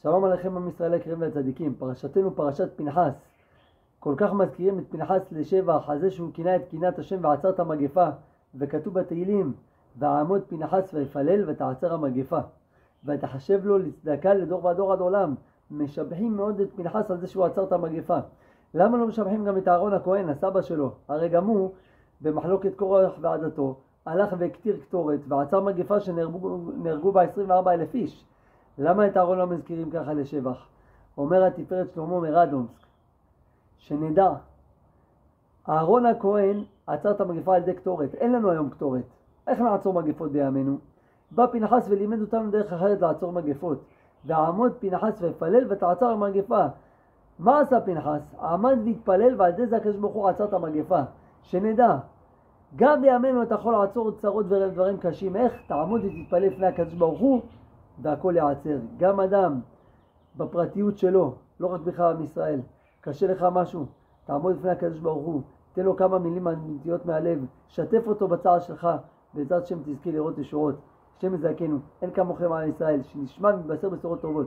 שלום עליכם עם ישראל היקרים והצדיקים. פרשתנו פרשת פנחס. כל כך מזכירים את פנחס לשבח על זה שהוא כינה את קינת השם ועצר את המגפה, וכתוב בתהילים ועמוד פנחס ויפלל ותעצר המגפה ותחשב לו לצדקה לדור ודור עד עולם. משבחים מאוד את פנחס על זה שהוא עצר את המגפה. למה לא משבחים גם את אהרון הכהן, הסבא שלו? הרי גם הוא במחלוקת קורח ועדתו הלך והקטיר קטורת ועצר מגפה שנהרגו בה 24,000 איש. למה את אהרון לא מזכירים ככה לשבח? אומר התפארת שלמה מרדונסק, שנדע, אהרון הכהן עצר את המגפה על ידי קטורת. אין לנו היום קטורת, איך נעצור מגפות בימינו? בא פנחס ולימד אותנו דרך אחרת לעצור מגפות. ועמוד פנחס ויפלל ותעצר המגפה. מה עשה פנחס? עמד והתפלל ועל ידי זה הקדוש ברוך הוא עצר את המגפה. שנדע, גם בימינו אתה יכול לעצור צרות ודברים קשים. איך? תעמוד ותתפלל לפני הקדוש ברוך הוא והכל יעצר. גם אדם בפרטיות שלו, לא רק בכלל עם ישראל, קשה לך משהו, תעמוד לפני הקדוש ברוך הוא, תן לו כמה מילים אמיתיות מהלב, שתף אותו בצער שלך, בעזרת השם תזכי לראות ישועות. השם יזכנו, אין כמוכם על ישראל, שנשמע ונתבשר בשורות טובות.